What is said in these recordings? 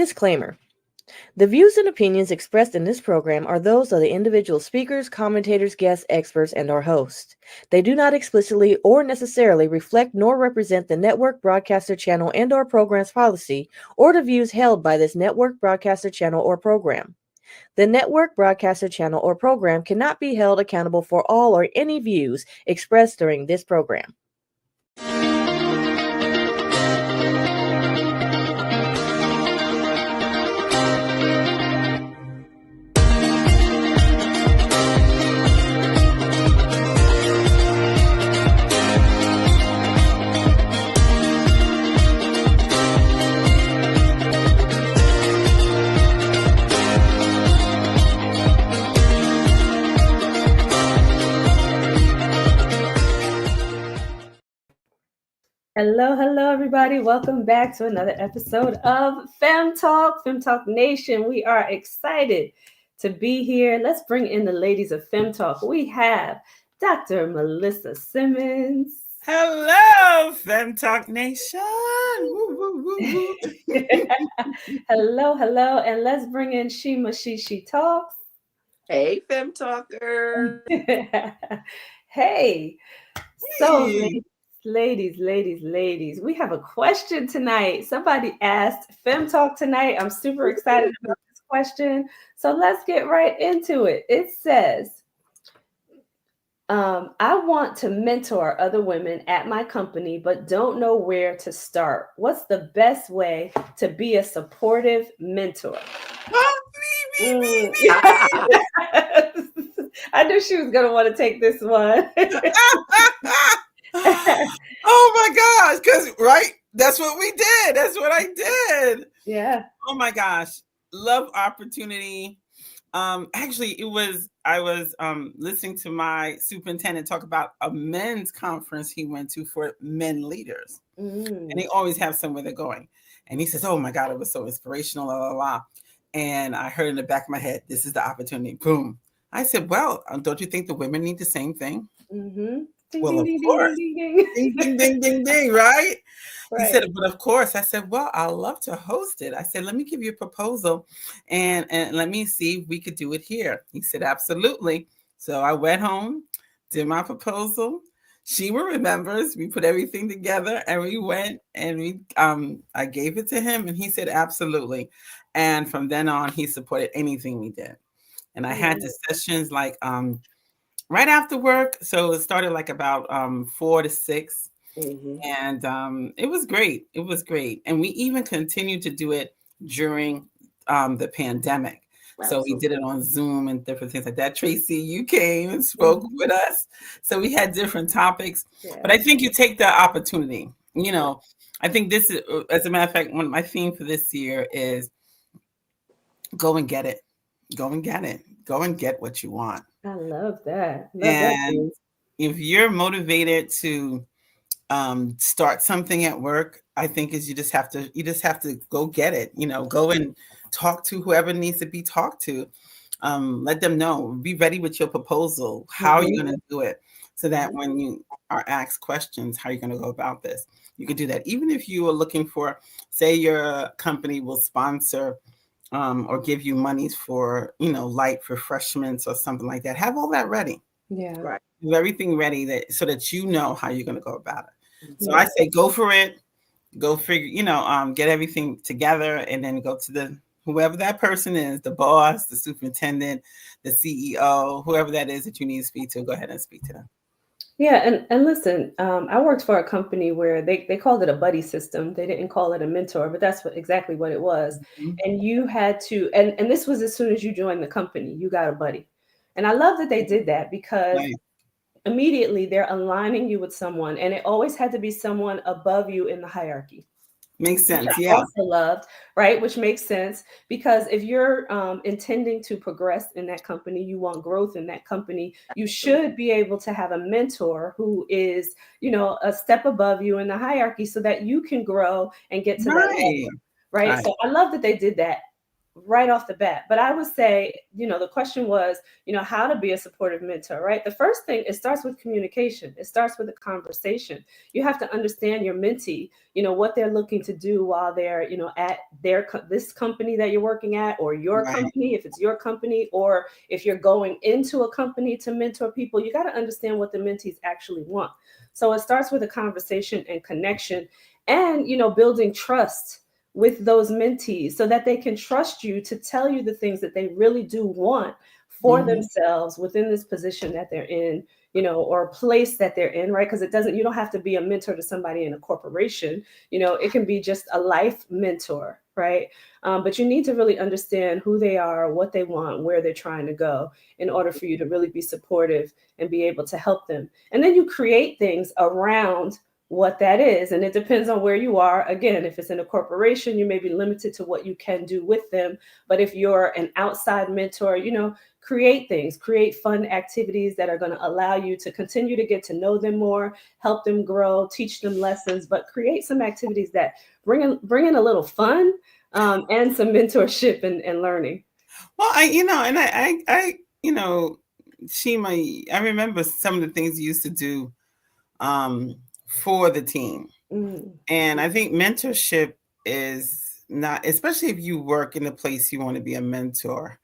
Disclaimer. The views and opinions expressed in this program are those of the individual speakers, commentators, guests, experts, and our hosts. They do not explicitly or necessarily reflect nor represent the network, broadcaster, channel, and/or program's policy or the views held by this network, broadcaster, channel, or program. The network, broadcaster, channel, or program cannot be held accountable for all or any views expressed during this program. Hello, everybody. Welcome back to another episode of Fem Talk Nation. We are excited to be here. Let's bring in the ladies of Fem Talk. We have Dr. Melissa Simmons. Hello, Fem Talk Nation. Woo, woo, woo, woo. Hello. And let's bring in Shima She Talks. Hey, Fem Talker. Hey. So, ladies, we have a question tonight. Somebody asked Fem Talk tonight. I'm super excited about this question. So let's get right into it. It says, I want to mentor other women at my company, but don't know where to start. What's the best way to be a supportive mentor? I knew she was going to want to take this one. Oh my gosh, because that's what we did. That's what I did. Yeah. Oh my gosh. Love opportunity. Actually, I was listening to my superintendent talk about a men's conference he went to for men leaders. And they always have somewhere they're going. And he says, oh my God, it was so inspirational, la, la, la. And I heard in the back of my head, this is the opportunity. Boom. I said, well, don't you think the women need the same thing? Mm-hmm. Ding, well, ding, of course. Ding, right? He said, but of course. I said, well, I'd love to host it. I said, let me give you a proposal and let me see if we could do it here. He said, absolutely. So I went home, did my proposal. Shima remembers, we put everything together and we went and I gave it to him and he said, absolutely. And from then on, he supported anything we did. And I had the sessions like, right after work. So it started like about 4 to 6. Mm-hmm. And it was great. It was great. And we even continued to do it during the pandemic. Absolutely. So we did it on Zoom and different things like that. Tracy, you came and spoke with us. So we had different topics. Yeah. But I think you take the opportunity. You know, I think this is, as a matter of fact, one of my theme for this year is go and get it. Go and get it. Go and get what you want. I love that. And if you're motivated to start something at work, I think is you just have to go get it. You know, go and talk to whoever needs to be talked to. Let them know. Be ready with your proposal. How are you going to do it? So that when you are asked questions, how are you going to go about this? You can do that. Even if you are looking for, say, your company will sponsor or give you monies for, light refreshments or something like that. Have all that ready. Yeah. Right. Have everything ready so that you know how you're going to go about it. So I say, go for it. Go figure, get everything together and then go to whoever that person is, the boss, the superintendent, the CEO, whoever that is that you need to speak to, go ahead and speak to them. Yeah. And listen, I worked for a company where they called it a buddy system. They didn't call it a mentor, but that's exactly what it was. Mm-hmm. And you had to, and this was as soon as you joined the company, you got a buddy. And I love that they did that because immediately they're aligning you with someone, and it always had to be someone above you in the hierarchy. Makes sense. Which Yeah. I also loved, right? Which makes sense because if you're intending to progress in that company, you want growth in that company, you should be able to have a mentor who is, a step above you in the hierarchy so that you can grow and get to that level, right? So I love that they did that right off the bat. But I would say, the question was, how to be a supportive mentor, right? The first thing, it starts with communication. It starts with a conversation. You have to understand your mentee, what they're looking to do while they're, at this company that you're working at, or your Right. company, if it's your company, or if you're going into a company to mentor people. You got to understand what the mentees actually want. So it starts with a conversation and connection, and building trust with those mentees so that they can trust you to tell you the things that they really do want for themselves within this position that they're in, or place that they're in, right? Because you don't have to be a mentor to somebody in a corporation. It can be just a life mentor, right? But you need to really understand who they are, what they want, where they're trying to go, in order for you to really be supportive and be able to help them. And then you create things around what that is. And it depends on where you are. Again, if it's in a corporation, you may be limited to what you can do with them. But if you're an outside mentor, create things, create fun activities that are going to allow you to continue to get to know them more, help them grow, teach them lessons, but create some activities that bring in a little fun, and some mentorship and learning. Well, Shima, I remember some of the things you used to do for the team. And I think mentorship is not, especially if you work in a place you want to be a mentor.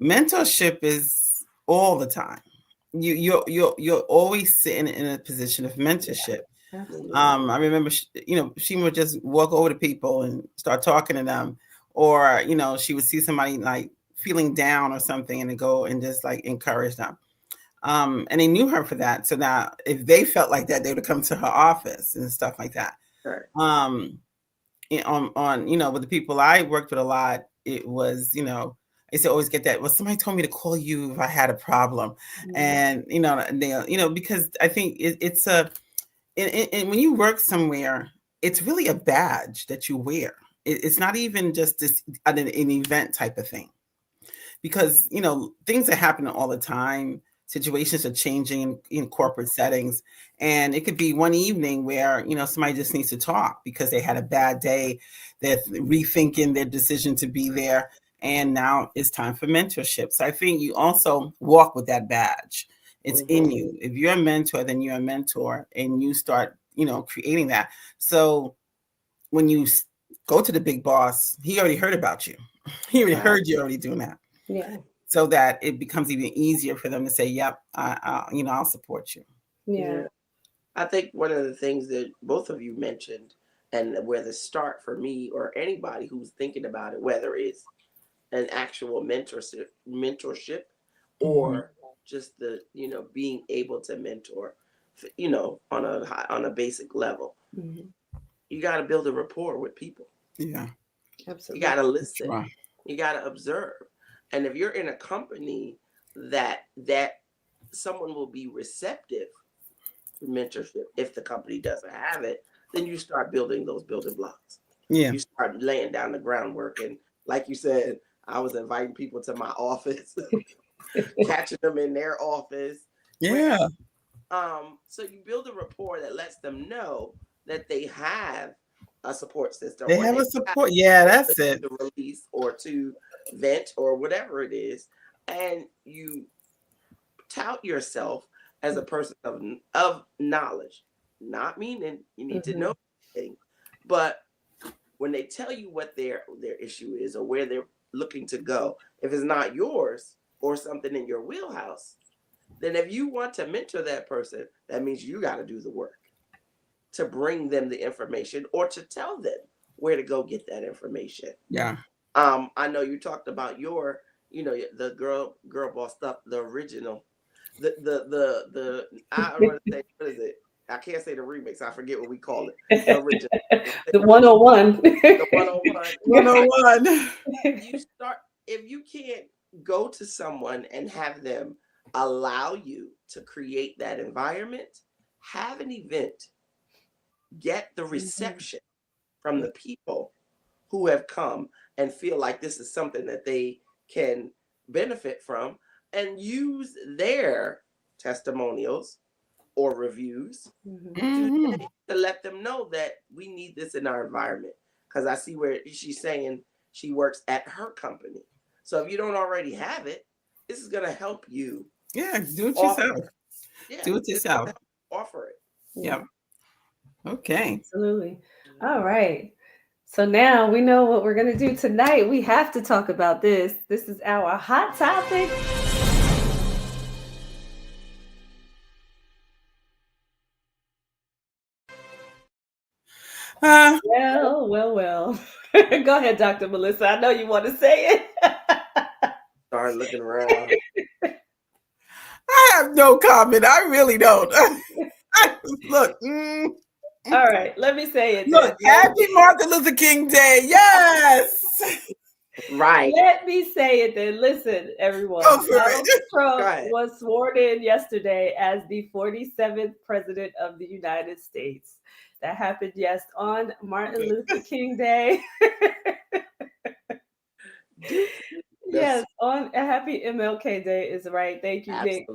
Mentorship is all the time. You're always sitting in a position of mentorship. I remember, she would just walk over to people and start talking to them, or she would see somebody like feeling down or something, and then go and just like encourage them. And they knew her for that. So now, if they felt like that, they would come to her office and stuff like that. Right. On with the people I worked with a lot, it was, I used to always get that. Well, somebody told me to call you if I had a problem, and they, because I think it's a, and when you work somewhere, it's really a badge that you wear. It's not even just this an event type of thing, because things are happening all the time. Situations are changing in corporate settings, and it could be one evening where somebody just needs to talk because they had a bad day. They're rethinking their decision to be there, and now it's time for mentorship. So I think you also walk with that badge. It's in you. If you're a mentor, then you're a mentor, and you start creating that. So when you go to the big boss, he already heard about you. He already heard you already doing that. Yeah. So that it becomes even easier for them to say, "Yep, I'll support you." Yeah. I think one of the things that both of you mentioned, and where the start for me or anybody who's thinking about it, whether it's an actual mentorship or just the being able to mentor, on a basic level, you got to build a rapport with people. Yeah, absolutely. You got to listen. You got to observe. And if you're in a company that someone will be receptive to mentorship, if the company doesn't have it, then you start building those building blocks. Yeah. You start laying down the groundwork. And like you said, I was inviting people to my office, catching them in their office. Yeah. So you build a rapport that lets them know that they have a support system. They have a support. Yeah, that's it. To release or to vent or whatever it is. And you tout yourself as a person of knowledge, not meaning you need to know anything, but when they tell you what their issue is or where they're looking to go, if it's not yours or something in your wheelhouse, then if you want to mentor that person, that means you got to do the work to bring them the information or to tell them where to go get that information. Yeah. I know you talked about your, the girl boss stuff, the original, I don't want to say, what is it? I can't say the remix. I forget what we call it. The original. The 101. The 101. 101. You start, if you can't go to someone and have them allow you to create that environment, have an event, get the reception from the people who have come and feel like this is something that they can benefit from, and use their testimonials or reviews to let them know that we need this in our environment. Because I see where she's saying She works at her company. So if you don't already have it, this is going to help you. Yeah, do it yourself. Yeah, do it yourself. Offer it. Yeah. Okay. Absolutely. All right. So now we know what we're going to do tonight. We have to talk about this. This is our hot topic. Well. Go ahead, Dr. Melissa. I know you want to say it. Start looking around. I have no comment. I really don't. Look. All right, let me say it. Look, happy Martin Luther King Day. Yes. Right. Let me say it then. Listen, everyone. Donald Trump was sworn in yesterday as the 47th president of the United States. That happened, yes, on Martin Luther King Day. Yes, on a happy MLK Day is right. Thank you, Nick.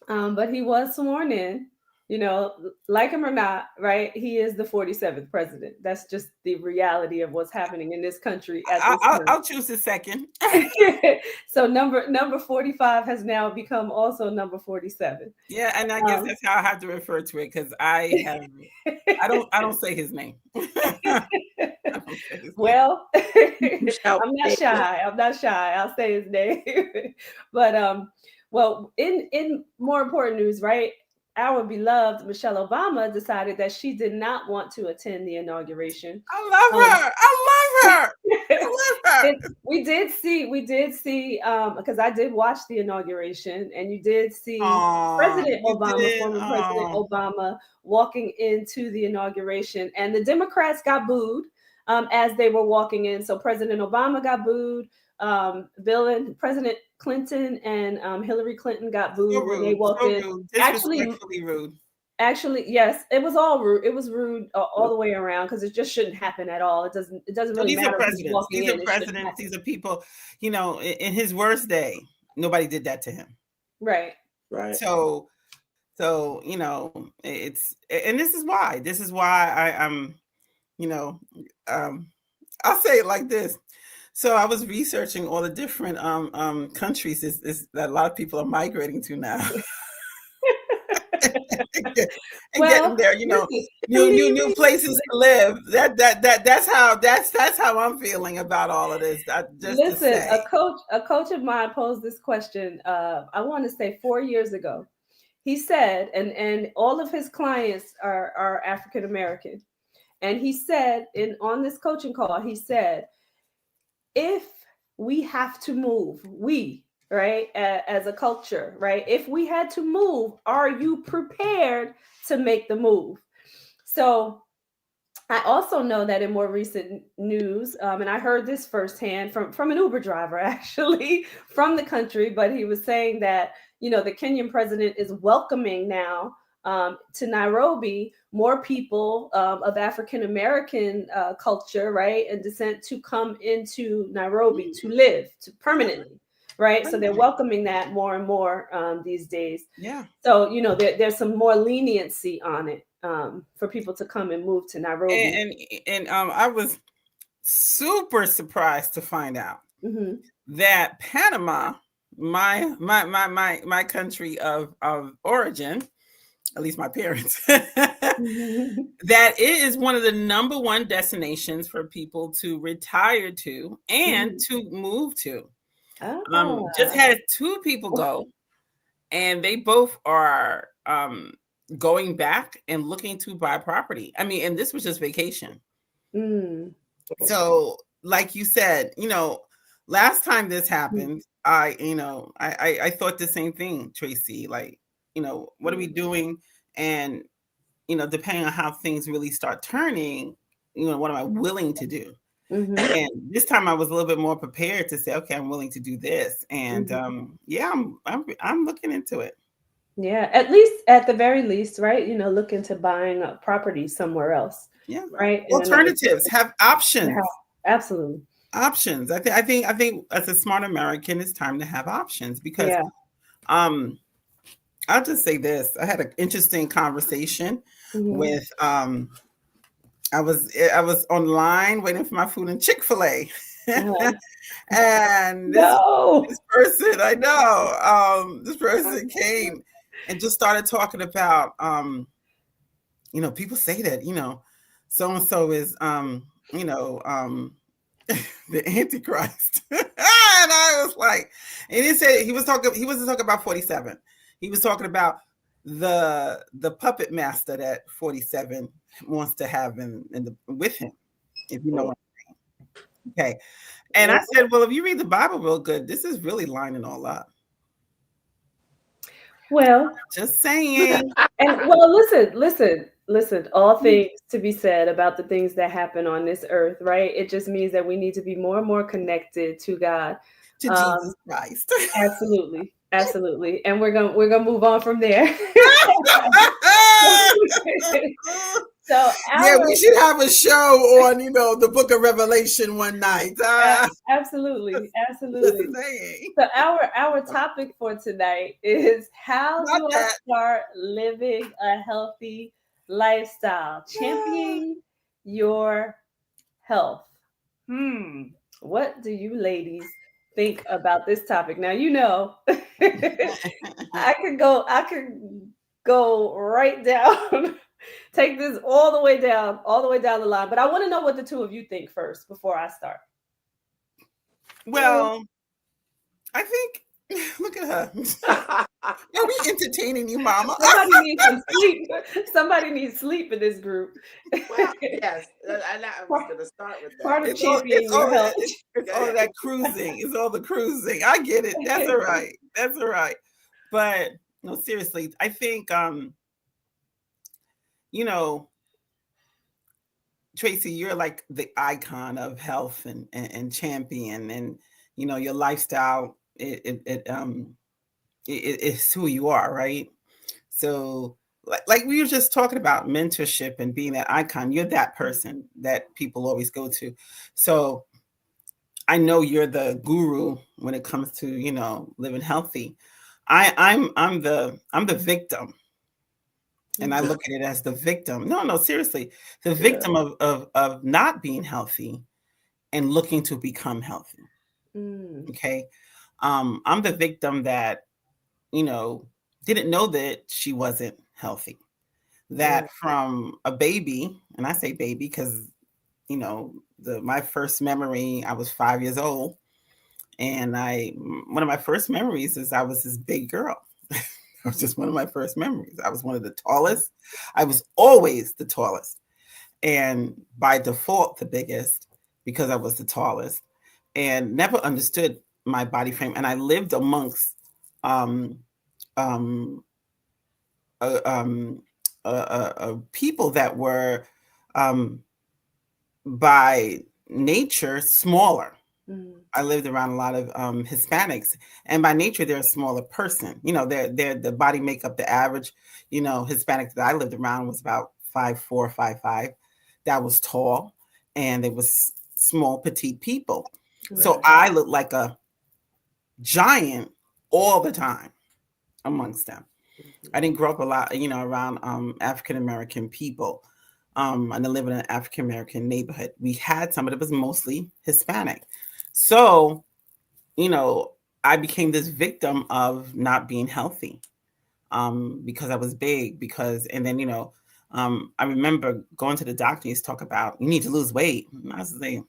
But he was sworn in. You know, like him or not, right? He is the 47th president. That's just the reality of what's happening in this country at this time. I'll choose the second. So number 45 has now become also number 47. Yeah, and I guess that's how I have to refer to it because I don't say his name. Well, I'm not shy. I'll say his name. But well, in more important news, right? Our beloved Michelle Obama decided that she did not want to attend the inauguration. I love her. We did see because I did watch the inauguration, and you did see President Obama walking into the inauguration, and the Democrats got booed as they were walking in. So President Obama got booed. President Clinton and Hillary Clinton got booed when they walked in. Disrespectfully rude. Actually, yes, it was all rude. It was rude all the way around because it just shouldn't happen at all. It doesn't really matter. These are presidents. These are people. You know, in his worst day, nobody did that to him. Right. So you know, and this is why I'm. You know, I'll say it like this. So I was researching all the different countries that a lot of people are migrating to now. Getting there, you know, new places to live. That's how I'm feeling about all of this. Listen, a coach of mine posed this question. I want to say 4 years ago. He said, and all of his clients are African American, and he said on this coaching call, he said, if we have to move, right, as a culture, right, if we had to move, are you prepared to make the move? So I also know that in more recent news, and I heard this firsthand from an Uber driver, actually, from the country, but he was saying that, you know, the Kenyan president is welcoming now to Nairobi more people of African American culture, right, and descent to come into Nairobi to live permanently, right? So they're welcoming that more and more these days. Yeah. So, you know, there's some more leniency on it for people to come and move to Nairobi. And I was super surprised to find out that Panama, my country of origin, at least my parents, that it is one of the number one destinations for people to retire to and to move to. Just had 2 people go, and they both are going back and looking to buy property. I mean, and this was just vacation. So, like you said, you know, last time this happened, I thought the same thing, Tracy. Like, you know, what are we doing? And, you know, depending on how things really start turning, you know, what am I willing to do? And this time I was a little bit more prepared to say, okay, I'm willing to do this. And yeah, I'm looking into it. Yeah, at the very least, right? You know, look into buying a property somewhere else. Yeah, right. Alternatives, have options. Yeah, absolutely. Options. I think as a smart American, it's time to have options because I'll just say this. I had an interesting conversation with I was online waiting for my food in Chick-fil-A. Uh-huh. And No. this person, I know, this person came and just started talking about, people say that, so and so is, the Antichrist. And I was like, and he said he wasn't talking about 47. He was talking about the puppet master that 47 wants to have with him, if you know what I'm saying. Okay. And I said, well, if you read the Bible real good, this is really lining all up. Well, just saying. And well, listen, all things to be said about the things that happen on this earth, right? It just means that we need to be more and more connected to God. To Jesus Christ. Absolutely. Absolutely. And we're gonna move on from there. So we should have a show on, the book of Revelation one night. Absolutely. So our topic for tonight is how do I start living a healthy lifestyle, championing your health. What do you ladies think about this topic? Now I could go right down. Take this all the way down the line. But I want to know what the two of you think first before I start. Well, I think, look at her. Are we entertaining you, Mama? Somebody needs some sleep. Somebody needs sleep in this group. Well, yes, and I was going to start with that. Part of championing your health. It's all that cruising. It's all the cruising. I get it. That's all right. That's all right. But no, seriously, I think, Tracy, you're like the icon of health and champion, and your lifestyle. It's who you are, right? So, like we were just talking about mentorship and being that icon. You're that person that people always go to. So, I know you're the guru when it comes to living healthy. I'm the victim. And I look at it as the victim. No, seriously, the victim of not being healthy and looking to become healthy. Okay. I'm the victim that, didn't know that she wasn't healthy. That from a baby, and I say baby because, my first memory, I was 5 years old. And one of my first memories is I was this big girl. It was just one of my first memories. I was one of the tallest. I was always the tallest. And by default, the biggest, because I was the tallest, and never understood my body frame. And I lived amongst people that were by nature smaller. I lived around a lot of Hispanics, and by nature they're a smaller person. They're the body makeup, the average, Hispanic that I lived around was about 5'4", 5'5". That was tall, and it was small, petite people. Right. So I looked like a giant all the time amongst them. I didn't grow up a lot, around African American people. And I live in an African American neighborhood. We had some, but it was mostly Hispanic. So, I became this victim of not being healthy because I was big. And then, I remember going to the doctor and talk about, you need to lose weight. And I was like,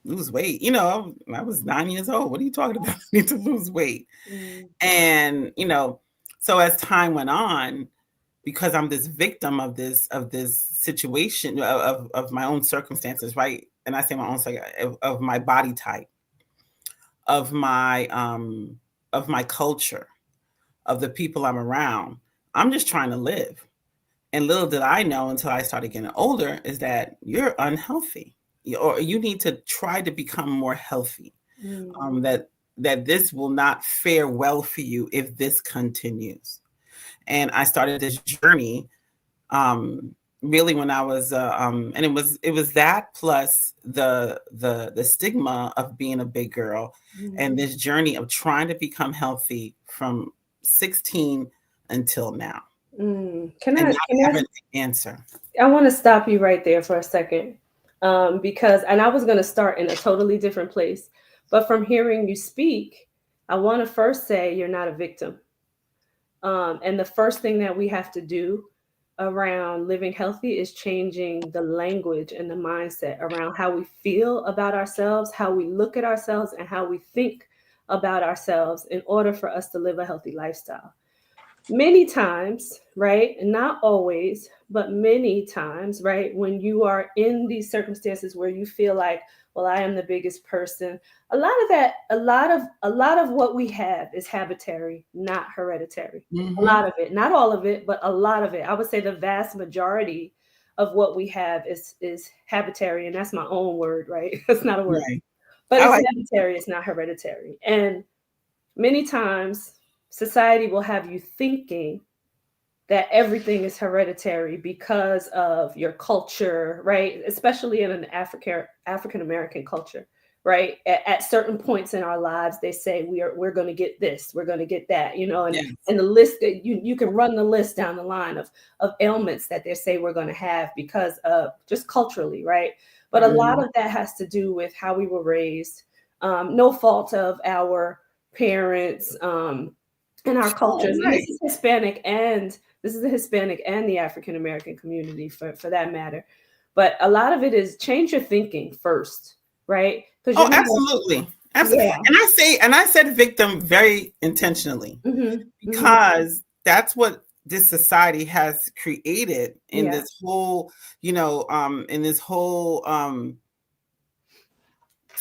lose weight? I was 9 years old. What are you talking about? I need to lose weight. And, so as time went on, because I'm this victim of this situation of my own circumstances, right? And I say my own of my body type, of my culture, of the people I'm around. I'm just trying to live. And little did I know until I started getting older is that you're unhealthy, or you need to try to become more healthy. That this will not fare well for you if this continues. And I started this journey really when I was and it was that plus the stigma of being a big girl and this journey of trying to become healthy from 16 until now. Can I have an answer? I want to stop you right there for a second, because, and I was going to start in a totally different place, but from hearing you speak, I want to first say you're not a victim. And the first thing that we have to do around living healthy is changing the language and the mindset around how we feel about ourselves, how we look at ourselves, and how we think about ourselves in order for us to live a healthy lifestyle. Many times, right? Not always, but many times, right? When you are in these circumstances where you feel like, well, I am the biggest person, a lot of that, a lot of what we have is habitary, not hereditary. A Mm-hmm. lot of it, not all of it, but a lot of it. I would say the vast majority of what we have is habitary, and that's my own word, right? That's not a word, Right. but I it's like. habitary, it's not hereditary. And many times society will have you thinking that everything is hereditary because of your culture, right? Especially in an African American culture, right? At certain points in our lives, they say we're going to get this, we're going to get that, Yes. and the list that you can run the list down the line of ailments that they say we're going to have because of just culturally, right? But a lot of that has to do with how we were raised. No fault of our parents, in our Oh, cultures, and right. this is the Hispanic and the African American community for that matter. But a lot of it is change your thinking first, right? Because Oh, you're not, absolutely. Absolutely. yeah. And I said victim very intentionally Hmm. Hmm. because that's what this society has created in Yeah. this whole, in this whole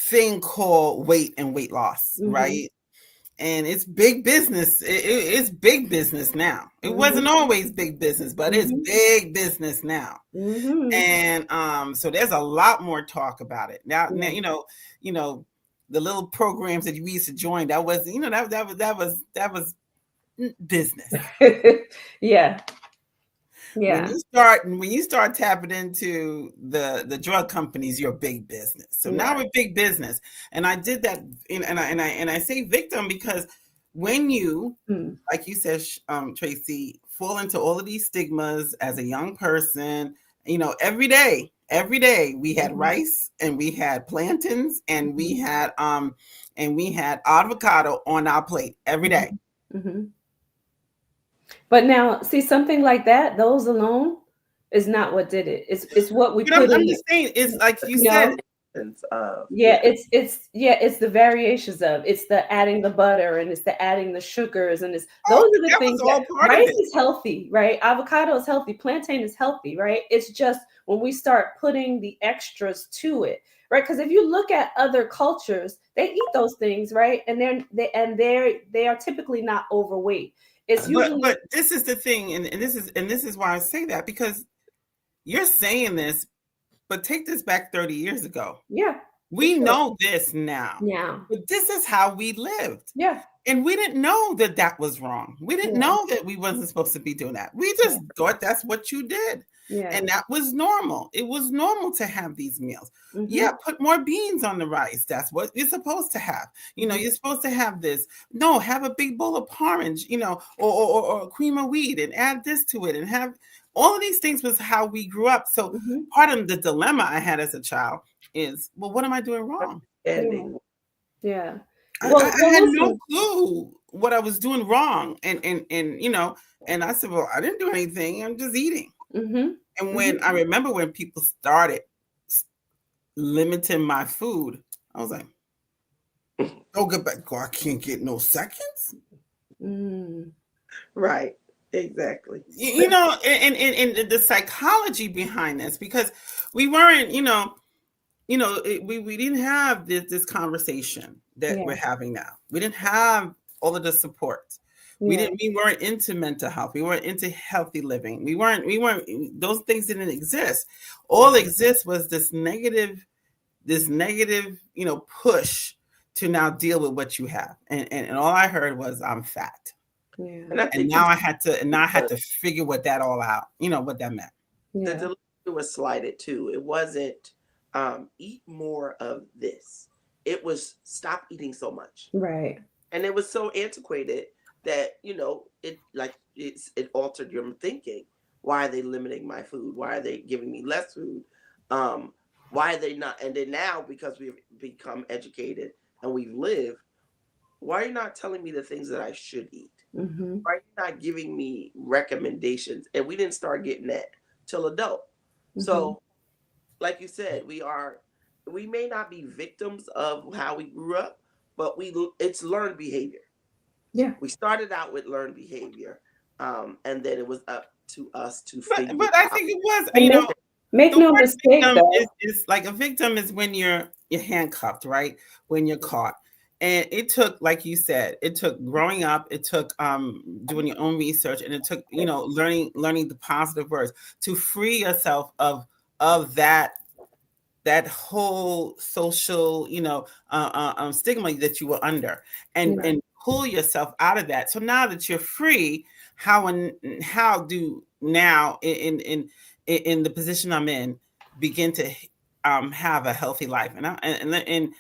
thing called weight and weight loss, Hmm. right? And it's big business. It's big business now. It wasn't Hmm. always big business, but it's Hmm. big business now. Hmm. And so there's a lot more talk about it now. Yeah. You know, the little programs that we used to join. That was, that was business. Yeah. Yeah. When you start tapping into the drug companies, you're big business. So now Yeah. we're big business, and I did that, and I say victim because when you, Mm. like you said, Tracy, fall into all of these stigmas as a young person, every day we had Hmm. rice and we had plantains and we had avocado on our plate every day. Hmm. Hmm. But now, see, something like that, those alone is not what did it. It's what we But put I'm in the, just saying, it's like you you said. know. Yeah, Yeah. it's the variations of, it's the adding the butter, and it's the adding the sugars, and it's those Oh, are the that was things that all part of rice it. is healthy, right? Avocado is healthy, plantain is healthy, right? It's just when we start putting the extras to it, right? Because if you look at other cultures, they eat those things, right? And they are typically not overweight. It's usually, But this is the thing, and this is why I say that, because you're saying this, but take this back 30 years ago. yeah, for We sure. know this now, Yeah, but this is how we lived. yeah, And we didn't know that that was wrong. We didn't yeah, know that we wasn't supposed to be doing that. We yeah, just thought that's what you did. yeah. And that was normal. It was normal to have these meals. Mm-hmm, Yeah, put more beans on the rice. That's what you're supposed to have. mm-hmm, You're supposed to have this. No, have a big bowl of porridge, or cream of wheat and add this to it and have all of these things was how we grew up. So mm-hmm. part of the dilemma I had as a child is, well, what am I doing wrong? Yeah, Ending. yeah. I Well, had no listen. clue what I was doing wrong. And I said, well, I didn't do anything. I'm just eating. Mhm. And Mhm. when I remember when people started limiting my food, I was like, oh, get back. I can't get no seconds. Mm. Right. Exactly. And the psychology behind this, because we weren't, we didn't have this conversation that we're Yeah. having now. We didn't have all of the support. Yeah. We weren't into mental health. We weren't into healthy living. We weren't those things didn't exist. All exists was this negative, push to now deal with what you have. And all I heard was I'm fat. Yeah. And I And think now I had to figure what that all out, what that meant. the Yeah. delivery was slighted too. It wasn't eat more of this. It was stop eating so much. Right. And it was so antiquated that it altered your thinking. Why are they limiting my food? Why are they giving me less food? Why are they not? And then now, because we've become educated and we've lived, why are you not telling me the things that I should eat? Mm-hmm. Why are you not giving me recommendations? And we didn't start getting that till adult. Mm-hmm. So, like you said, we may not be victims of how we grew up, but it's learned behavior. Yeah. We started out with learned behavior, and then it was up to us to But figure I out. think it was, And make the no word mistake victim though. is like, a victim is when you're handcuffed, right? When you're caught. And it took, like you said, it took growing up, it took doing your own research, and it took, learning the positive words to free yourself of that whole social, stigma that you were under, and Yeah. and pull yourself out of that. So now that you're free, how do now in the position I'm in begin to have a healthy life, and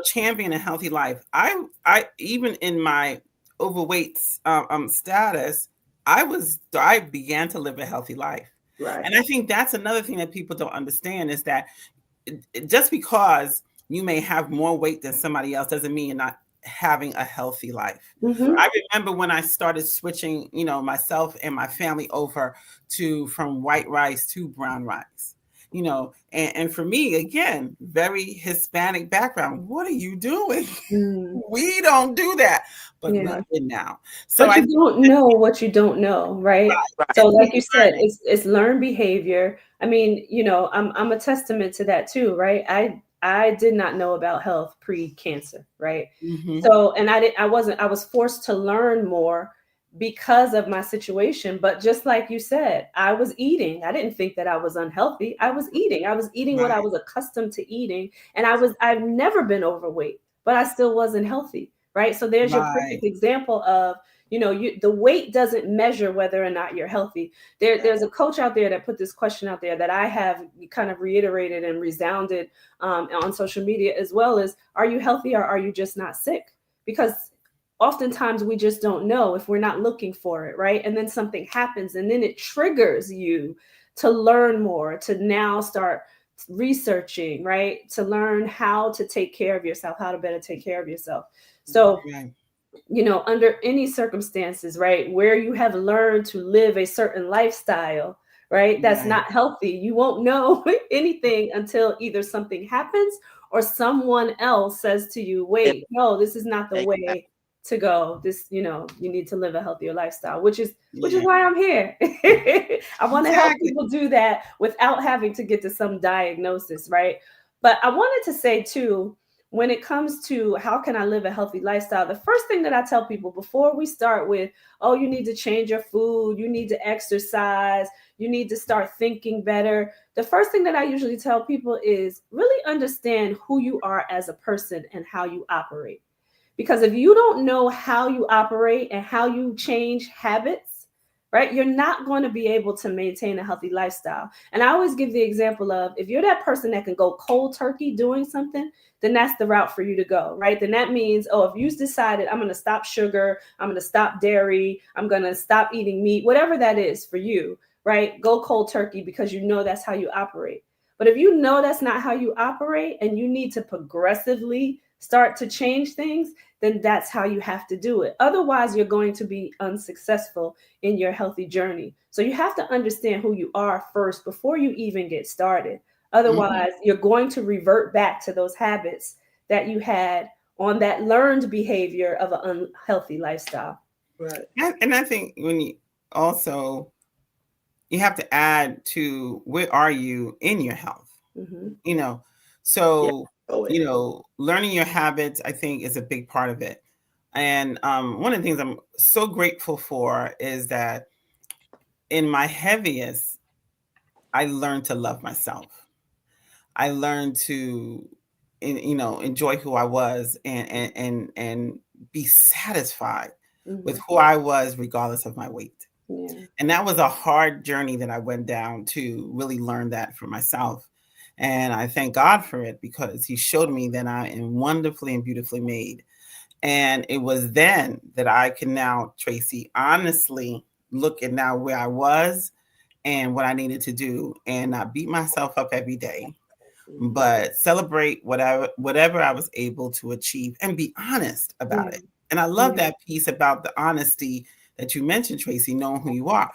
champion a healthy life. I even in my overweight status, I began to live a healthy life. Right. And I think that's another thing that people don't understand, is that just because you may have more weight than somebody else doesn't mean you're not having a healthy life. Mm-hmm. I remember when I started switching, myself and my family over from white rice to brown rice. And for me, again, very Hispanic background. What are you doing? Mm. We don't do that, but we Yeah. did now. So But you don't know what you don't know, right? Right. So, like you said, learning. it's learned behavior. I mean, I'm a testament to that too, right? I did not know about health pre-cancer, right? Mhm. So, and I was forced to learn more because of my situation. But just like you said, I was eating. I didn't think that I was unhealthy. I was eating. I was eating what I Right. was accustomed to eating, and I've never been overweight, but I still wasn't healthy, right? So there's your Right. perfect example of, the weight doesn't measure whether or not you're healthy. There's a coach out there that put this question out there that I have kind of reiterated and resounded on social media as well, as, are you healthy or are you just not sick? Because oftentimes we just don't know if we're not looking for it, right? And then something happens and then it triggers you to learn more, to now start researching, right? To learn how to take care of yourself, how to better take care of yourself. So, Right. under any circumstances, right, where you have learned to live a certain lifestyle, right, that's Right. not healthy, you won't know anything until either something happens or someone else says to you, And wait, no, this is not the exactly. way to go. This, you need to live a healthier lifestyle, which is Yeah. why I'm here. I want to help Exactly. people do that without having to get to some diagnosis, right? But I wanted to say too, when it comes to how can I live a healthy lifestyle, the first thing that I tell people before we start with, oh, you need to change your food, you need to exercise, you need to start thinking better. The first thing that I usually tell people is really understand who you are as a person and how you operate. Because if you don't know how you operate and how you change habits, right, you're not going to be able to maintain a healthy lifestyle. And I always give the example of, if you're that person that can go cold turkey doing something, then that's the route for you to go, right? Then that means, oh, if you decided, I'm going to stop sugar, I'm going to stop dairy, I'm going to stop eating meat, whatever that is for you, right? Go cold turkey because you know that's how you operate. But if you know that's not how you operate and you need to progressively start to change things, then that's how you have to do it. Otherwise, you're going to be unsuccessful in your healthy journey. So you have to understand who you are first before you even get started. Otherwise, you're going to revert back to those habits that you had on that learned behavior of an unhealthy lifestyle. Right. And I think when you have to add to, where are you in your health? Mm-hmm. Yeah. So, Oh, yeah. learning your habits, I think, is a big part of it. And one of the things I'm so grateful for is that in my heaviest, I learned to love myself. I learned to, enjoy who I was, and be satisfied with Mm-hmm. who I was, regardless of my weight. Yeah. And that was a hard journey that I went down to really learn that for myself. And I thank God for it, because He showed me that I am wonderfully and beautifully made. And it was then that I can now, Tracy, honestly look at now where I was and what I needed to do, and not beat myself up every day, Mhm. but celebrate whatever I was able to achieve and be honest about Yeah. it. And I love Yeah. that piece about the honesty that you mentioned, Tracy, knowing who you are.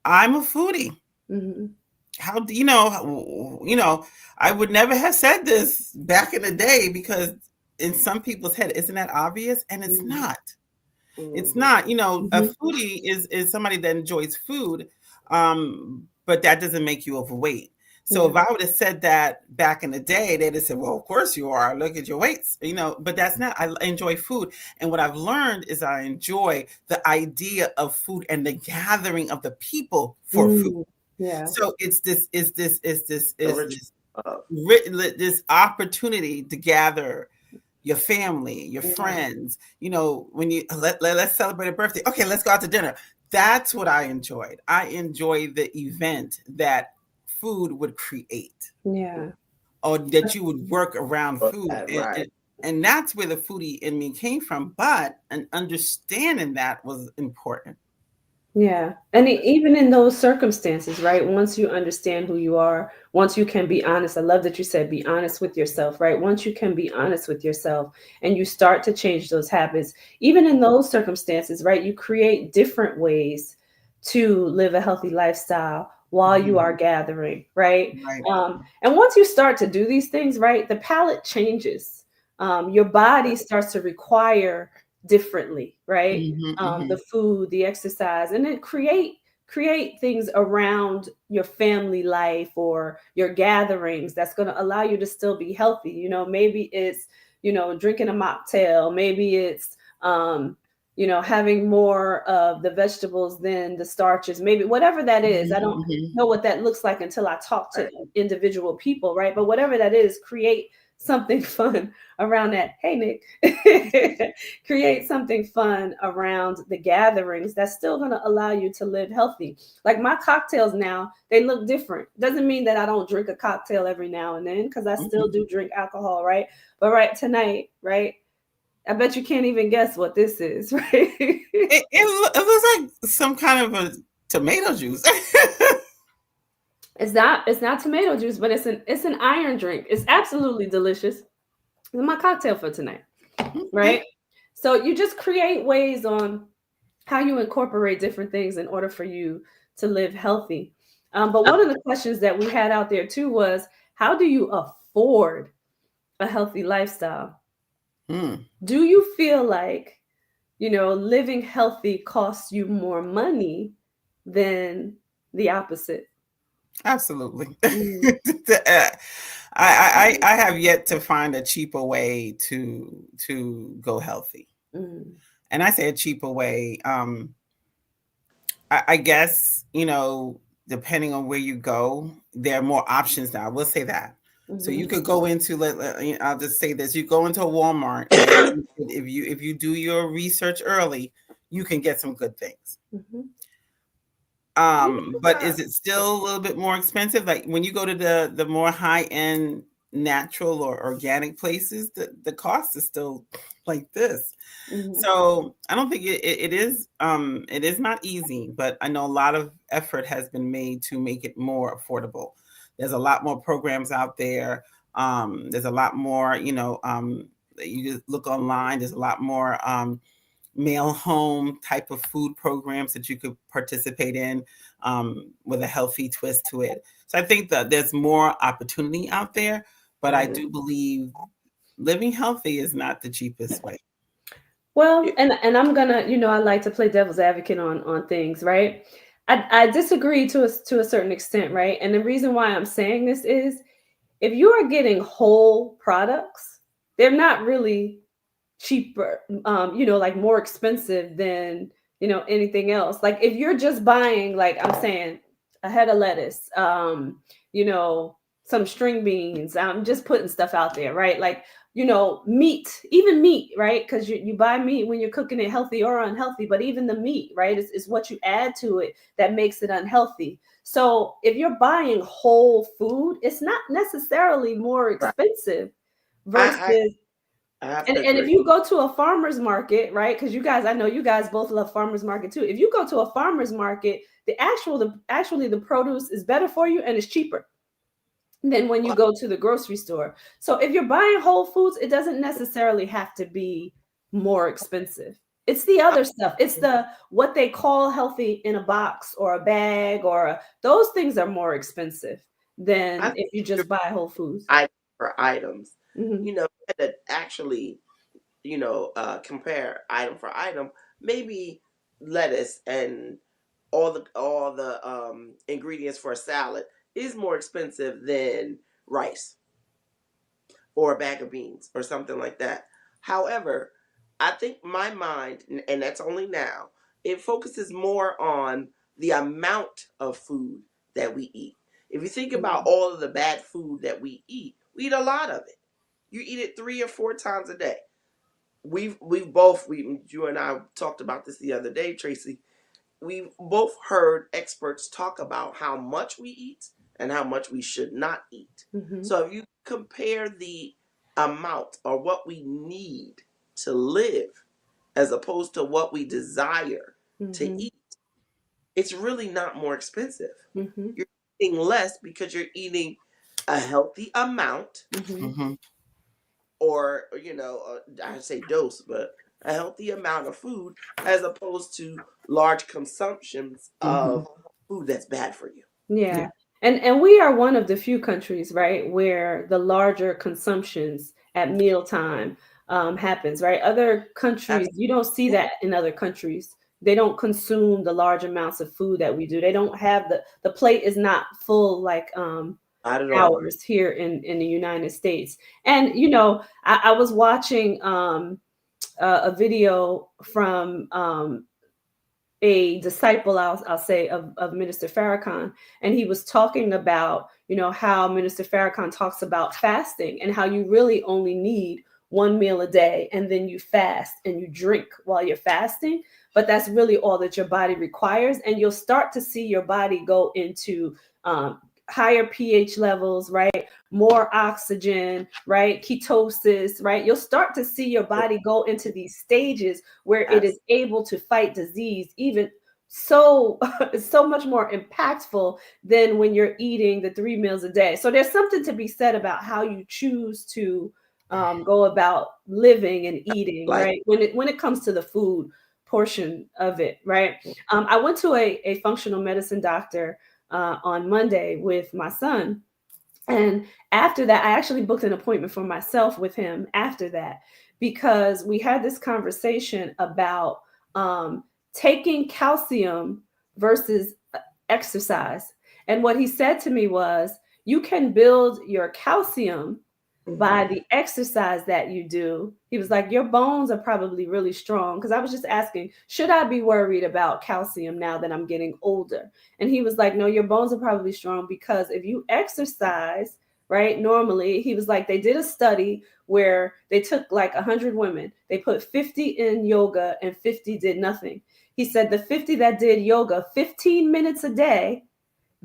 I'm a foodie. Mhm. How do I would never have said this back in the day, because in some people's head, isn't that obvious? And it's Mhm. not. It's Mhm. not. A Mhm. foodie is somebody that enjoys food, but that doesn't make you overweight. So Yeah. if I would have said that back in the day, they'd have said, "Well, of course you are. Look at your weights." But that's not. I enjoy food, and what I've learned is I enjoy the idea of food and the gathering of the people for food. Mm. Yeah. So Origin of. this opportunity to gather your family, your Yeah. friends. When you let's celebrate a birthday. Okay, let's go out to dinner. That's what I enjoyed. I enjoyed the event that food would create, Yeah. or that you would work around food, That, and right. and that's where the foodie in me came from. But an understanding that was important. Yeah. And even in those circumstances, right? Once you understand who you are, once you can be honest, I love that you said be honest with yourself, right? Once you can be honest with yourself and you start to change those habits, even in those circumstances, right? You create different ways to live a healthy lifestyle while you Mhm. are gathering, right? Right. And once you start to do these things, right, the palate changes. Your body starts to require differently, right? Hmm. The Hmm. food, the exercise, and then create things around your family life or your gatherings that's going to allow you to still be healthy. Maybe it's drinking a mocktail, maybe it's having more of the vegetables than the starches, maybe whatever that is. I don't Hmm. know what that looks like until I talk to Right. individual people, right? But whatever that is, create something fun around that. Hey, Nick. Create something fun around the gatherings that's still going to allow you to live healthy. Like my cocktails now, they look different. Doesn't mean that I don't drink a cocktail every now and then, because I still Hmm. do drink alcohol, right? But right tonight, right? I bet you can't even guess what this is, right? It looks like some kind of a tomato juice. It's not tomato juice, but it's an iron drink. It's absolutely delicious. It's my cocktail for tonight, Okay. right? So you just create ways on how you incorporate different things in order for you to live healthy. But one of the questions that we had out there too was, how do you afford a healthy lifestyle? Mm, Do you feel like, living healthy costs you more money than the opposite? absolutely. Mm, I have yet to find a cheaper way to go healthy. mm, And I say a cheaper way. I guess, depending on where you go, there are more options now. I will say that. So you mhm, could go into, I'll just say this: you go into a Walmart, and if you do your research early, you can get some good things. mhm, But is it still a little bit more expensive? Like when you go to the more high end natural or organic places, the cost is still like this. mhm, So I don't think it is not easy, but I know a lot of effort has been made to make it more affordable. There's a lot more programs out there. There's a lot more, you just look online. There's a lot more mail home type of food programs that you could participate in, with a healthy twist to it. So I think that there's more opportunity out there, but I Mhm. do believe living healthy is not the cheapest way. Well, and I'm gonna, I like to play devil's advocate on things, right? I disagree to a certain extent, right? And the reason why I'm saying this is, if you are getting whole products, they're not really cheaper, like more expensive than anything else. Like if you're just buying, like I'm saying, a head of lettuce, you know some string beans, I'm just putting stuff out there, right? Like meat, even meat, right? Because you buy meat when you're cooking it healthy or unhealthy, but even the meat, right, is what you add to it that makes it unhealthy. So if you're buying whole food, it's not necessarily more Right. expensive I versus I have And to if agree. you go to a farmer's market, right? Because you guys, I know you guys both love farmer's market too. If you go to a farmer's market, actually the produce is better for you and it's cheaper than when you go to the grocery store. So if you're buying Whole Foods, it doesn't necessarily have to be more expensive. It's the other stuff. It's the what they call healthy in a box or a bag those things are more expensive I than think if you just buy Whole Foods. item for items, Mm-hmm. that actually, compare item for item, maybe lettuce and all the ingredients for a salad is more expensive than rice or a bag of beans or something like that. However, I think my mind, and that's only now, it focuses more on the amount of food that we eat. If you think about all of the bad food that we eat a lot of it. You eat it 3 or 4 times a day. You and I talked about this the other day, Tracy. We've both heard experts talk about how much we eat and how much we should not eat. Mm-hmm. So if you compare the amount or what we need to live as opposed to what we desire to Mm-hmm. eat, it's really not more expensive. Mm-hmm. You're eating less because you're eating a healthy amount, Mm-hmm. or I say dose, but a healthy amount of food, as opposed to large consumptions of food that's bad for you. Yeah. And we are one of the few countries, right, where the larger consumptions at mealtime happens, right? Other countries, That's you don't see that in other countries. They don't consume the large amounts of food that we do. They don't have the plate is not full like not at all. ours here in the United States. And I was watching a video from a disciple, I'll say, of Minister Farrakhan, and he was talking about, how Minister Farrakhan talks about fasting and how you really only need one meal a day, and then you fast and you drink while you're fasting, but that's really all that your body requires, and you'll start to see your body go into higher pH levels, right? More oxygen, right? Ketosis, right? You'll start to see your body go into these stages where it is able to fight disease even so so much more impactful than when you're eating the 3 meals a day. So there's something to be said about how you choose to go about living and eating, Like, right? When it comes to the food portion of it, right? I went to a functional medicine doctor on Monday with my son. And after that, I actually booked an appointment for myself with him after that, because we had this conversation about taking calcium versus exercise. And what he said to me was, you can build your calcium by the exercise that you do. He was like, your bones are probably really strong. Because I was just asking, should I be worried about calcium now that I'm getting older? And he was like, no, your bones are probably strong because if you exercise, right, normally, he was like, they did a study where they took like 100 women, they put 50 in yoga and 50 did nothing. He said the 50 that did yoga 15 minutes a day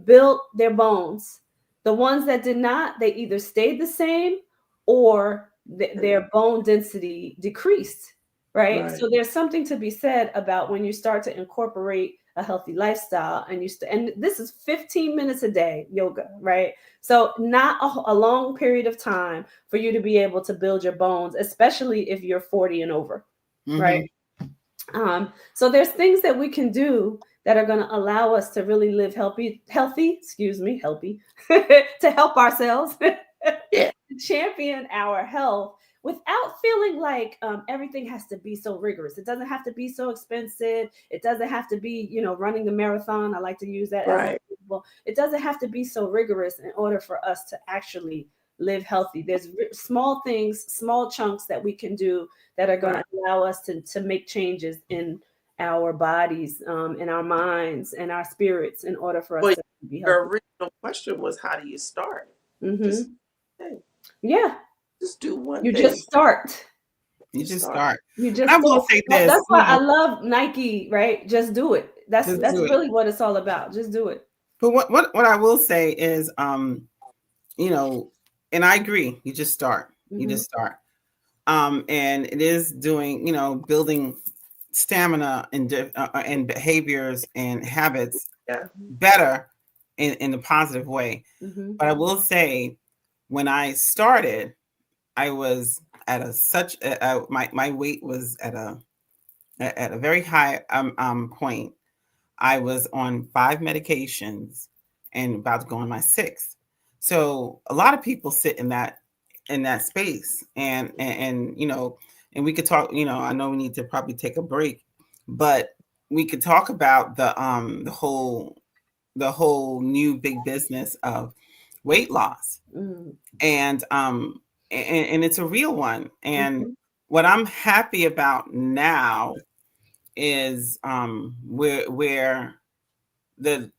built their bones. The ones that did not, they either stayed the same or their bone density decreased, right? So there's something to be said about when you start to incorporate a healthy lifestyle, and and this is 15 minutes a day yoga, right? So not a long period of time for you to be able to build your bones, especially if you're 40 and over, right? So there's things that we can do that are going to allow us to really live healthy, to help ourselves, champion our health without feeling like everything has to be so rigorous. It doesn't have to be so expensive. It doesn't have to be, running the marathon. I like to use that as an example. It doesn't have to be so rigorous in order for us to actually live healthy. There's small things, small chunks that we can do that are going to allow us to make changes in our bodies, in our minds, and our spirits in order for us to be healthy. Your original question was, how do you start? Just do one thing. You just start. You just start. You just I will say this. That's why I love Nike, right? Just do it. That's really what it's all about. Just do it. But what I will say is, and I agree. You just start. You just start. And it is doing, building stamina and behaviors and habits better in a positive way. Mm-hmm. But I will say, when I started, I was at my weight was at a very high point. I was on 5 medications and about to go on my 6th. So a lot of people sit in that space, and and we could talk. I know we need to probably take a break, but we could talk about the whole new big business of weight loss, Mm-hmm. and it's a real one. And Mm-hmm. what I'm happy about now is where the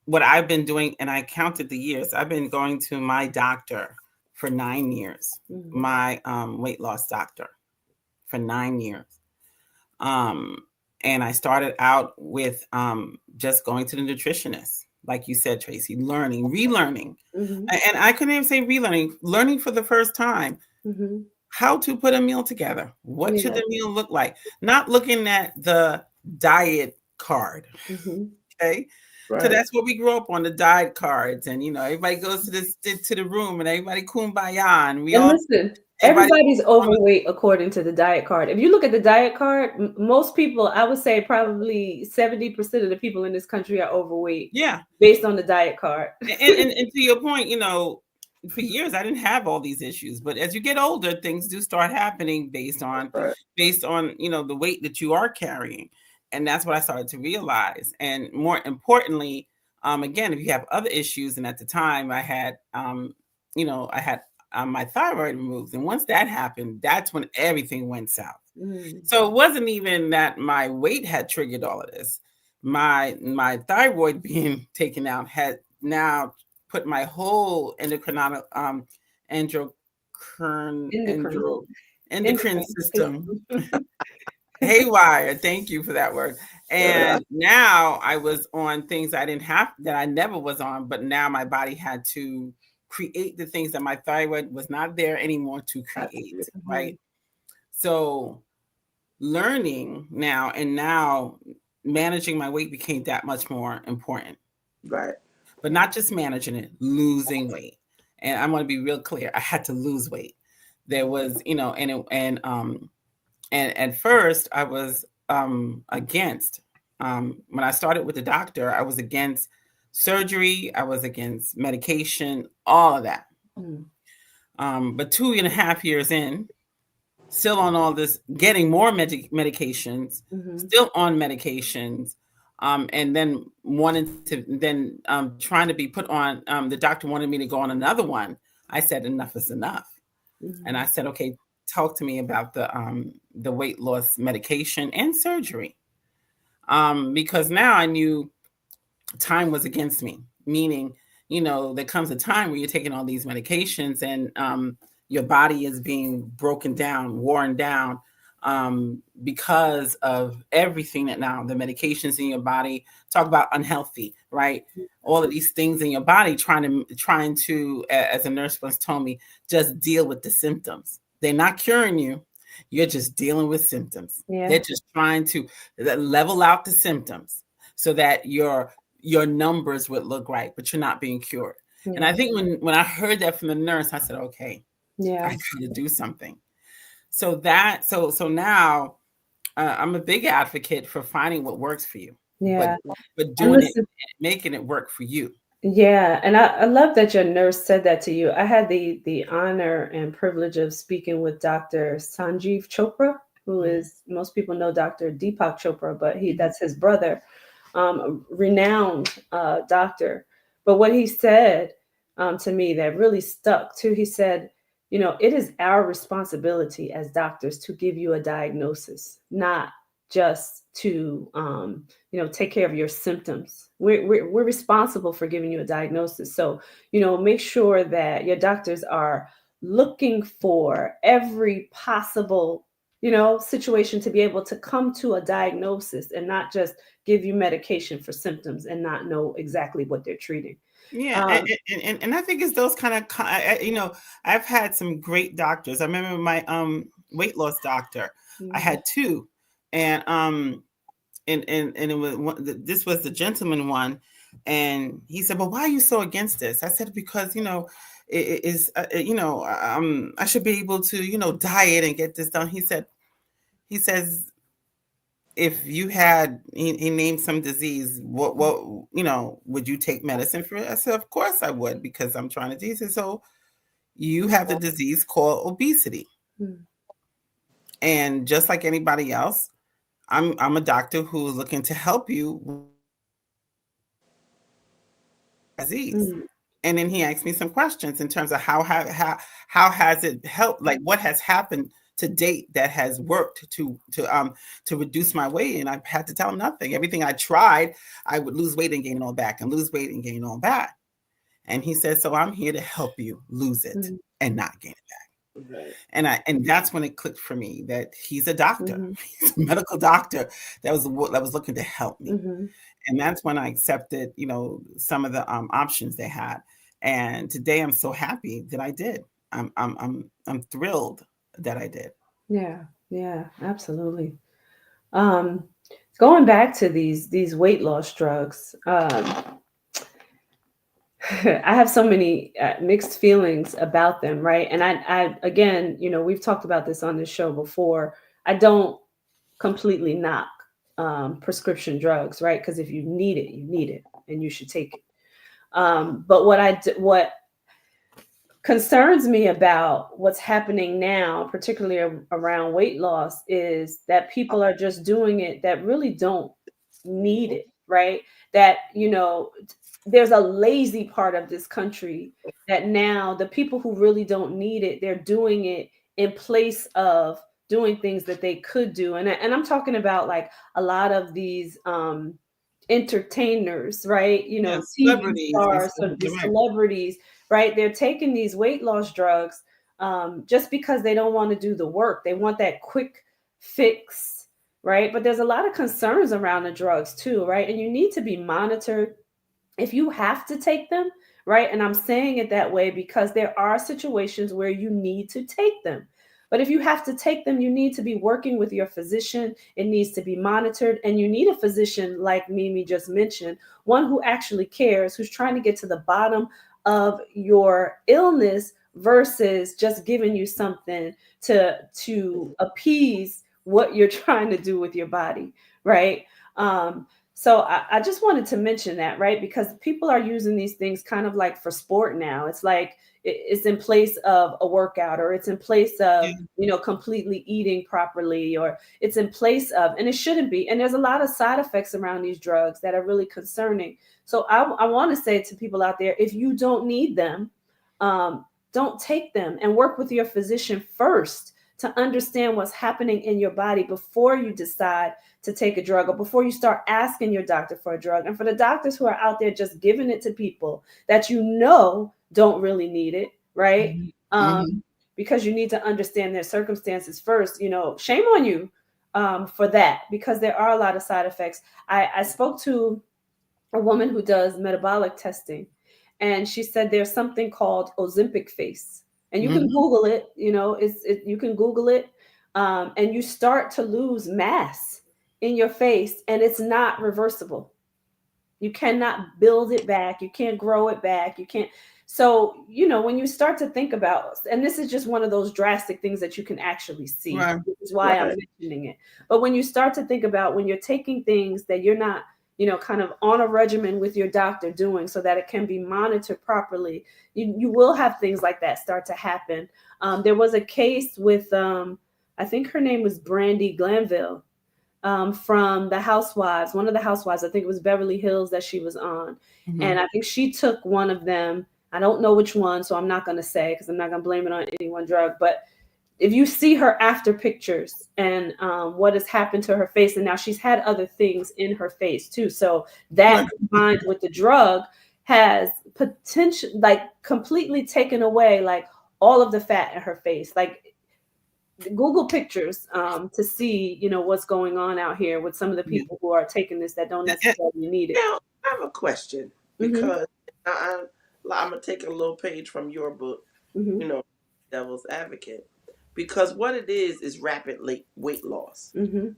what I've been doing, and I counted the years. I've been going to my doctor for 9 years, Mm-hmm. my weight loss doctor for 9 years. Um, and I started out with just going to the nutritionist, like you said, Tracy, relearning. Mm-hmm. And I couldn't even say relearning, learning for the first time Mm-hmm. how to put a meal together. What should Yeah. the meal look like? Not looking at the diet card. Mm-hmm. Okay. So that's what we grew up on, the diet cards. And everybody goes to the room and everybody kumbaya, and And listen, everybody everybody's overweight according to the diet card. If you look at the diet card, most people, I would say probably 70% of the people in this country are overweight. Yeah. Based on the diet card. And to your point, for years I didn't have all these issues, but as you get older, things do start happening based on the weight that you are carrying. And that's what I started to realize. And more importantly, again, if you have other issues, and at the time I had I had my thyroid removed, and once that happened, that's when everything went south. Mm-hmm. So it wasn't even that my weight had triggered all of this. My thyroid being taken out had now put my whole endocrine system haywire. Thank you for that word. And now I was on things that I never was on, but now my body had to create the things that my thyroid was not there anymore to create, right? So learning now, and now managing my weight became that much more important. Right. But not just managing it, losing weight. And I'm going to be real clear. I had to lose weight. There was, and at first I was against, when I started with the doctor, I was against surgery. I was against medication, all of that. But 2.5 years in, still on all this, getting more medications, still on medications, and then trying to be put on. The doctor wanted me to go on another one. I said enough is enough, and I said, okay, talk to me about the weight loss medication and surgery, because now I knew time was against me. Meaning, there comes a time where you're taking all these medications, and your body is being broken down, worn down, because of everything that now the medications in your body. Talk about unhealthy, right? All of these things in your body trying to, as a nurse once told me, just deal with the symptoms. They're not curing you. You're just dealing with symptoms. Yeah. They're just trying to level out the symptoms so that your numbers would look right, but you're not being cured. Yeah. And I think when I heard that from the nurse, I said, okay, yeah, I got to do something. So now I'm a big advocate for finding what works for you. Yeah. But doing it, making it work for you. Yeah, and I love that your nurse said that to you. I had the honor and privilege of speaking with Dr. Sanjeev Chopra, who is, most people know Dr. Deepak Chopra, but that's his brother, renowned doctor. But what he said to me that really stuck too, he said, it is our responsibility as doctors to give you a diagnosis, not just to take care of your symptoms. We're responsible for giving you a diagnosis. So make sure that your doctors are looking for every possible situation to be able to come to a diagnosis and not just give you medication for symptoms and not know exactly what they're treating. Yeah, and I think it's those kind of, I've had some great doctors. I remember my weight loss doctor. I had two, and it was this was the gentleman one, and he said, "Well, why are you so against this?" I said, "Because it is I should be able to diet and get this done." He says, if you had, he named some disease, what would you take medicine for it? I said, of course I would, because I'm trying to do this. So you have the disease called obesity. And just like anybody else, I'm a doctor who's looking to help you with disease. And then he asked me some questions in terms of how has it helped, like what has happened to date that has worked to reduce my weight. And I had to tell him nothing. Everything I tried, I would lose weight and gain it all back, and lose weight and gain it all back. And he said, so I'm here to help you lose it and not gain it back. Right. And that's when it clicked for me that he's a doctor. He's a medical doctor that was looking to help me. And that's when I accepted, some of the options they had. And today I'm so happy that I did. I'm thrilled that I did. Yeah, absolutely. Going back to these weight loss drugs, I have so many mixed feelings about them, right? And I again, we've talked about this on this show before. I don't completely knock prescription drugs, right? Because if you need it, and you should take it. But what concerns me about what's happening now, particularly around weight loss, is that people are just doing it that really don't need it, right? That, there's a lazy part of this country that now the people who really don't need it, they're doing it in place of doing things that they could do. And I'm talking about like a lot of these entertainers, right? TV stars, so the celebrities, right? They're taking these weight loss drugs just because they don't want to do the work. They want that quick fix, right? But there's a lot of concerns around the drugs too, right? And you need to be monitored if you have to take them, right? And I'm saying it that way because there are situations where you need to take them. But if you have to take them, you need to be working with your physician. It needs to be monitored. And you need a physician like Mimi just mentioned, one who actually cares, who's trying to get to the bottom of your illness versus just giving you something to appease what you're trying to do with your body, right? So I just wanted to mention that, right? Because people are using these things kind of like for sport now. It's like it's in place of a workout, or it's in place of, completely eating properly, or it's in place of, and it shouldn't be. And there's a lot of side effects around these drugs that are really concerning. So I want to say to people out there, if you don't need them, don't take them, and work with your physician first to understand what's happening in your body before you decide to take a drug, or before you start asking your doctor for a drug. And for the doctors who are out there just giving it to people that don't really need it, right? Because you need to understand their circumstances first. Shame on you for that, because there are a lot of side effects. I spoke to a woman who does metabolic testing, and she said there's something called Ozempic face. And you can Google it, you can Google it, and you start to lose mass in your face, and it's not reversible. You cannot build it back. You can't grow it back. You can't. So, when you start to think about, and this is just one of those drastic things that you can actually see, which is why I'm mentioning it. But when you start to think about when you're taking things that you're not, kind of on a regimen with your doctor doing so that it can be monitored properly, you will have things like that start to happen. There was a case with, I think her name was Brandy Glanville, from the Housewives, one of the Housewives. I think it was Beverly Hills that she was on. And I think she took one of them. I don't know which one, so I'm not going to say, because I'm not going to blame it on any one drug. But if you see her after pictures and what has happened to her face, and now she's had other things in her face too. So that combined with the drug has potential, like completely taken away like all of the fat in her face. Like Google pictures to see, what's going on out here with some of the people who are taking this that don't necessarily need it. Now, I have a question Mm-hmm. because I'm going to take a little page from your book, Mm-hmm. Devil's Advocate, because what it is rapid weight loss. Mm-hmm.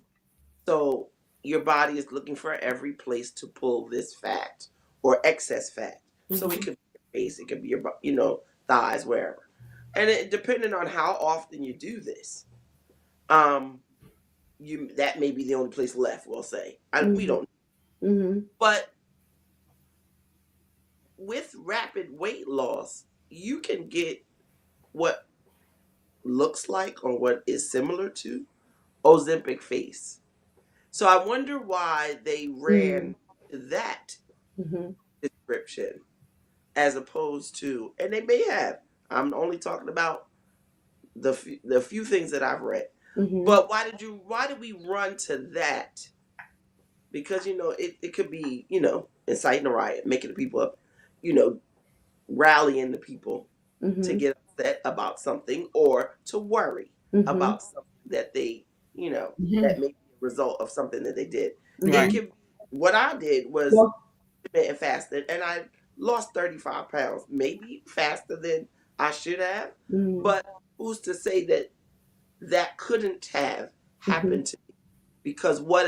So your body is looking for every place to pull this fat or excess fat. So it could be your face, it could be your, thighs, wherever. And depending on how often you do this, that may be the only place left, we'll say. We don't. Mm-hmm. But with rapid weight loss, you can get what looks like or what is similar to Ozempic face. So I wonder why they ran that Mm-hmm. description as opposed to, and they may have. I'm only talking about the few things that I've read. Mm-hmm. But why did we run to that? Because it could be inciting a riot, making the people up, rallying the people to get upset about something or to worry about something that they that may be a result of something that they did. It could. What I did was intermittent fasted, and I lost 35 pounds, maybe faster than I should have. But who's to say that couldn't have happened to me? Because what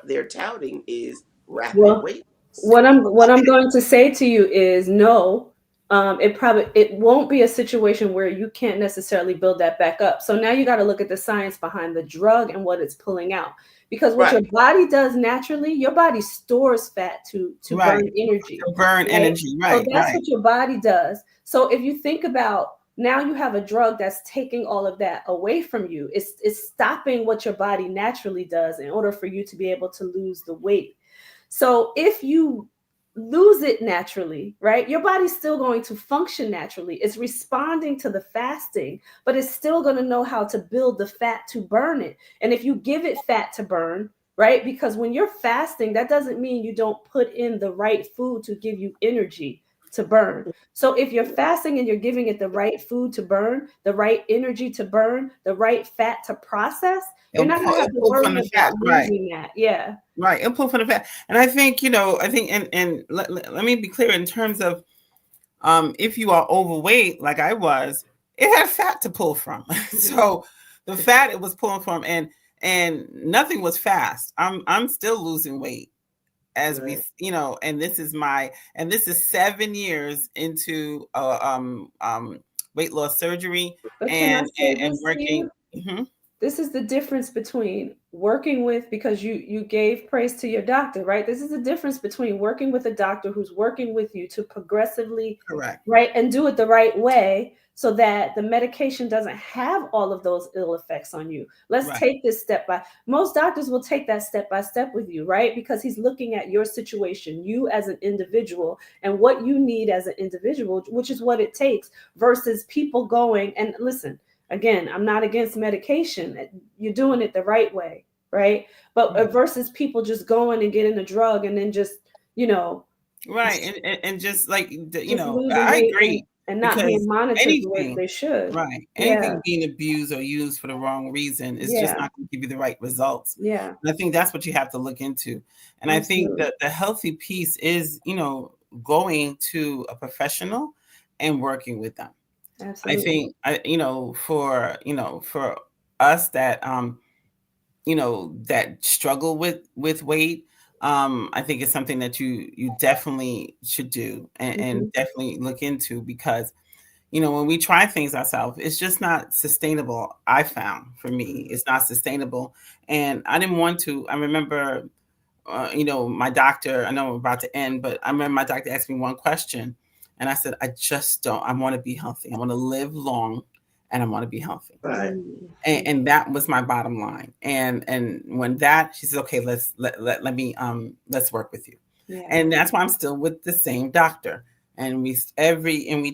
they're touting is rapid weight loss. What I'm going to say to you is no. It won't be a situation where you can't necessarily build that back up. So now you got to look at the science behind the drug and what it's pulling out. Because what your body does naturally, your body stores fat to burn energy. Energy, right? So that's what your body does. So if you think about, now you have a drug that's taking all of that away from you. It's stopping what your body naturally does in order for you to be able to lose the weight. So if you lose it naturally, right, your body's still going to function naturally. It's responding to the fasting, but it's still going to know how to build the fat to burn it. And if you give it fat to burn, right, because when you're fasting, that doesn't mean you don't put in the right food to give you energy to burn. So if you're fasting and you're giving it the right food to burn, the right energy to burn, the right fat to process, you're not going to have to worry about losing that. Yeah. Right. It'll pull from the fat. And I think, and let me be clear in terms of if you are overweight, like I was, it had fat to pull from. So the fat it was pulling from, and nothing was fast. I'm still losing weight as we, and this is 7 years into weight loss surgery and working. This is the difference between working with, because you gave praise to your doctor, right? This is the difference between working with a doctor who's working with you to progressively, right, and do it the right way so that the medication doesn't have all of those ill effects on you. Let's take this step by. Most doctors will take that step by step with you, right? Because he's looking at your situation, you as an individual, and what you need as an individual, which is what it takes, versus people going, and listen, again, I'm not against medication. You're doing it the right way, right? But versus people just going and getting a drug and then just, right. And just like, I agree. And not being monitored the way they should. Right. Anything being abused or used for the wrong reason is just not going to give you the right results. Yeah. And I think that's what you have to look into. And I think that the healthy piece is, going to a professional and working with them. Absolutely. I think, for us that, that struggle with weight, I think it's something that you definitely should do and definitely look into, because, when we try things ourselves, it's just not sustainable. I found, for me, it's not sustainable. And I didn't want to. I remember, my doctor, I know we're about to end, but I remember my doctor asked me one question. And I said, I want to be healthy. I want to live long and I want to be healthy. Right. And that was my bottom line. And when she said, okay, let's work with you. Yeah. And that's why I'm still with the same doctor. And we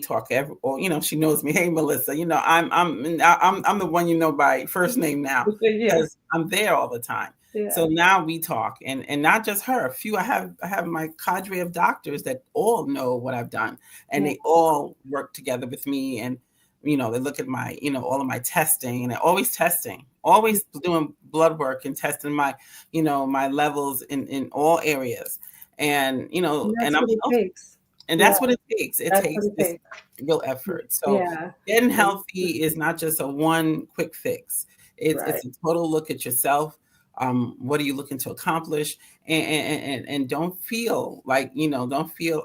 talk she knows me. Hey, Melissa, I'm the one, by first name now, because I'm there all the time. Yeah. So now we talk, and not just her. I have my cadre of doctors that all know what I've done, and they all work together with me. And you know, they look at my, you know, all of my testing, and they're always testing, always doing blood work and testing my, you know, my levels in all areas. And, you know, And and that's I'm what it healthy. takes. And Yeah, that's what it takes. It that's what takes it this takes. real effort. So Yeah. getting healthy is not just a one quick fix. Right. It's a total look at yourself. What are you looking to accomplish? And don't feel like, you know, don't feel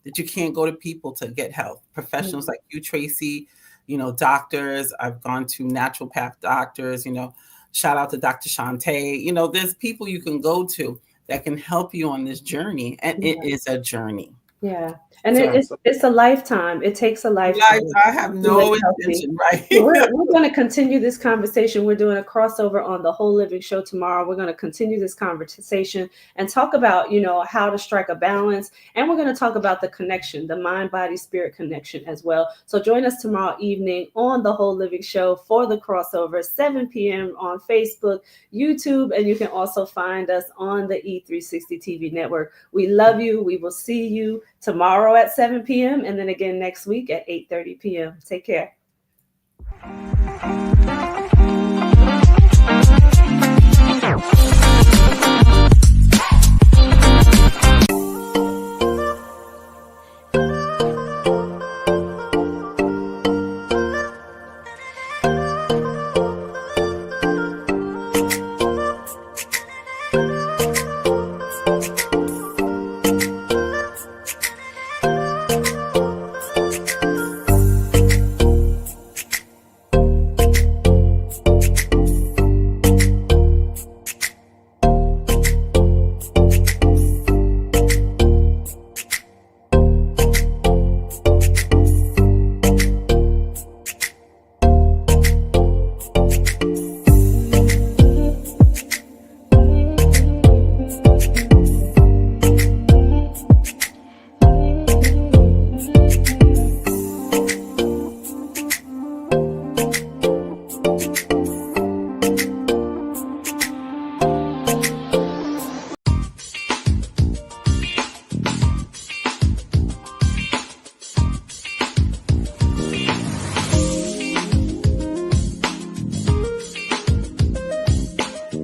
that you can't go to people to get help. Professionals like you, Tracy, you know, doctors. I've gone to naturopath doctors, you know, shout out to Dr. Shantae. You know, there's people you can go to that can help you on this journey. And it is a journey. Yeah. And So it's a lifetime. It takes a like, lifetime I have to live no healthy. intention, right? So we're going to continue this conversation. We're doing a crossover on the Whole Living Show tomorrow. We're going to continue this conversation and talk about, you know, how to strike a balance. And we're going to talk about the connection, the mind, body, spirit connection as well. So join us tomorrow evening on the Whole Living Show for the crossover, 7 p.m. on Facebook, YouTube, and you can also find us on the E360 TV network. We love you. We will see you tomorrow at 7 p.m. and then again next week at 8:30 p.m. Take care.